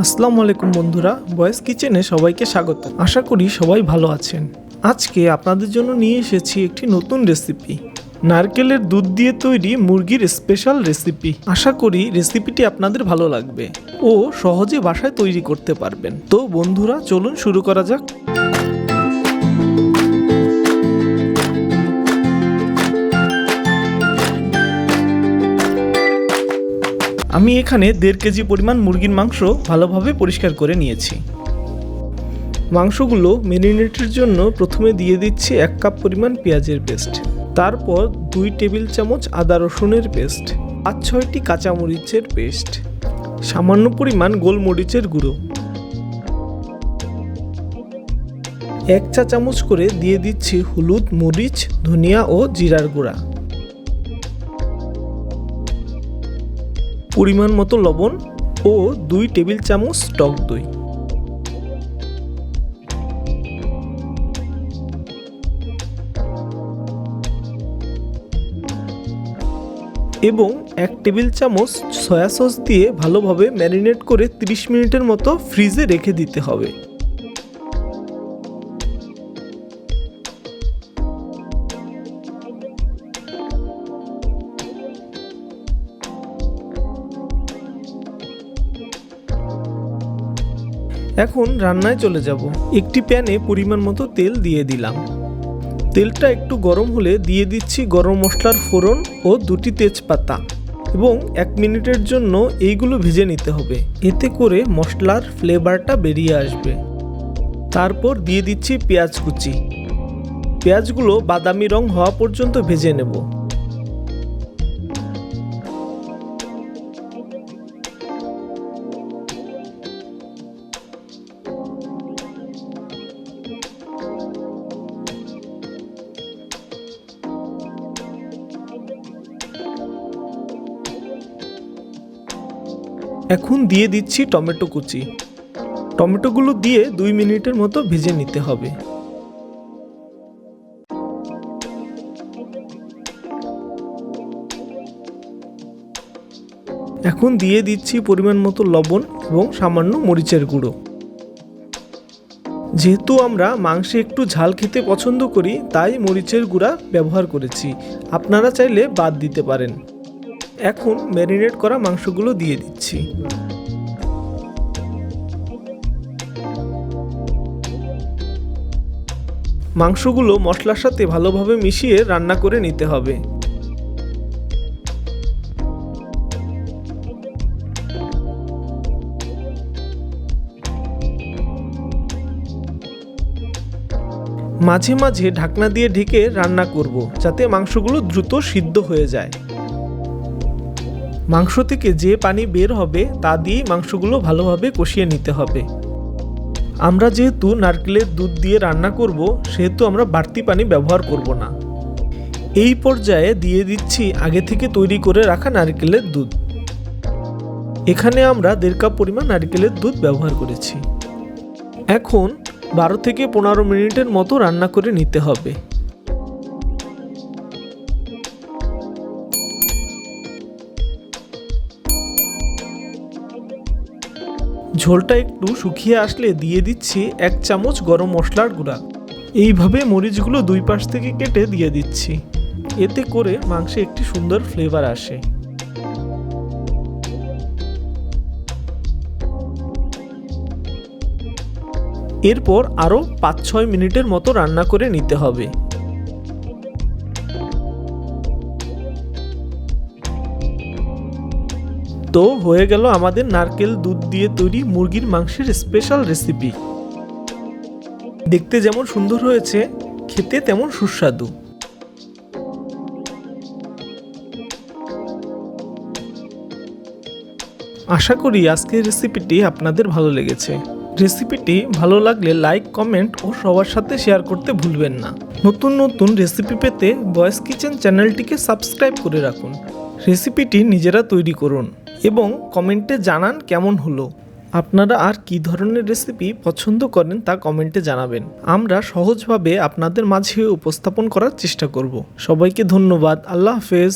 আসসালামু আলাইকুম বন্ধুরা, বয়েস কিচেনে সবাইকে স্বাগত। আশা করি সবাই ভালো আছেন। আজকে আপনাদের জন্য নিয়ে এসেছি একটি নতুন রেসিপি, নারকেলের দুধ দিয়ে তৈরি মুরগির স্পেশাল রেসিপি। আশা করি রেসিপিটি আপনাদের ভালো লাগবে ও সহজে বাসায় তৈরি করতে পারবেন। তো বন্ধুরা, চলুন শুরু করা যাক। আমি এখানে 1.5 কেজি পরিমাণ মুরগির মাংস ভালোভাবে পরিষ্কার করে নিয়েছি। মাংসগুলো ম্যারিনেটের জন্য প্রথমে দিয়ে দিচ্ছি 1 কাপ পরিমাণ পেঁয়াজের পেস্ট, তারপর 2 টেবিল চামচ আদা রসুনের পেস্ট, 5-6টি কাঁচামরিচের পেস্ট, সামান্য পরিমাণ গোলমরিচের গুঁড়ো, 1 চা চামচ করে দিয়ে দিচ্ছি হলুদ, মরিচ, ধনিয়া ও জিরার গুঁড়া, পরিমাণ মতো লবণ ও 2 টেবিল চামচ টক দই। এবং 1 টেবিল চামচ সয়া সস দিয়ে ভালোভাবে ম্যারিনেট করে 30 মিনিটের মতো ফ্রিজে রেখে দিতে হবে। এখন রান্নায় চলে যাব। একটি প্যানে পরিমাণ মতো তেল দিয়ে দিলাম। তেলটা একটু গরম হলে দিয়ে দিচ্ছি গরম মশলার ফোড়ন ও 2টি তেজপাতা এবং 1 মিনিটের জন্য এইগুলো ভেজে নিতে হবে, এতে করে মশলার ফ্লেভারটা বেরিয়ে আসবে। তারপর দিয়ে দিচ্ছি পেঁয়াজ কুচি। পেঁয়াজগুলো বাদামি রং হওয়া পর্যন্ত ভেজে নেব। এখন দিয়ে দিচ্ছি টমেটো কুচি। টমেটোগুলো দিয়ে 2 মিনিটের মতো ভেজে নিতে হবে। এখন দিয়ে দিচ্ছি পরিমাণ মতো লবণ এবং সামান্য মরিচের গুঁড়ো। যেহেতু আমরা মাংসে একটু ঝাল খেতে পছন্দ করি, তাই মরিচের গুঁড়া ব্যবহার করেছি, আপনারা চাইলে বাদ দিতে পারেন। এখন ম্যারিনেট করা মাংসগুলো দিয়ে দিচ্ছি। মাংসগুলো মশলার সাথে ভালোভাবে মিশিয়ে রান্না করে নিতে হবে। মাঝে মাঝে ঢাকনা দিয়ে ঢেকে রান্না করব, যাতে মাংসগুলো দ্রুত সিদ্ধ হয়ে যায়। মাংস থেকে যে পানি বের হবে তা দিয়ে মাংসগুলো ভালোভাবে কষিয়ে নিতে হবে। আমরা যেহেতু নারকেলের দুধ দিয়ে রান্না করব, সেহেতু আমরা বাড়তি পানি ব্যবহার করব না। এই পর্যায়ে দিয়ে দিচ্ছি আগে থেকে তৈরি করে রাখা নারকেলের দুধ। এখানে আমরা 1.5 কাপ পরিমাণ নারকেলের দুধ ব্যবহার করেছি। এখন 12 থেকে 15 মিনিটের মতো রান্না করে নিতে হবে। ঝোলটা একটু শুকিয়ে আসলে দিয়ে দিচ্ছি 1 চামচ গরম মশলার গুঁড়া। এইভাবে মরিচগুলো 2 পাশ থেকে কেটে দিয়ে দিচ্ছি, এতে করে মাংসে একটি সুন্দর ফ্লেভার আসে। এরপর আরও 5-6 মিনিটের মতো রান্না করে নিতে হবে। তো হয়ে গেল আমাদের নারকেল দুধ দিয়ে তৈরি মুরগির মাংসের স্পেশাল রেসিপি। দেখতে যেমন সুন্দর হয়েছে, খেতে তেমন সুস্বাদু। আশা করি আজকের রেসিপিটি আপনাদের ভালো লেগেছে। রেসিপিটি ভালো লাগলে লাইক, কমেন্ট ও সবার সাথে শেয়ার করতে ভুলবেন না। নতুন নতুন রেসিপি পেতে বয়েস কিচেন চ্যানেলটিকে সাবস্ক্রাইব করে রাখুন। রেসিপিটি নিজেরা তৈরি করুন এবং কমেন্টে জানান কেমন হলো। আপনারা আর কী ধরনের রেসিপি পছন্দ করেন তা কমেন্টে জানাবেন। আমরা সহজভাবে আপনাদের মাঝে উপস্থাপন করার চেষ্টা করব। সবাইকে ধন্যবাদ। আল্লাহ হাফেজ।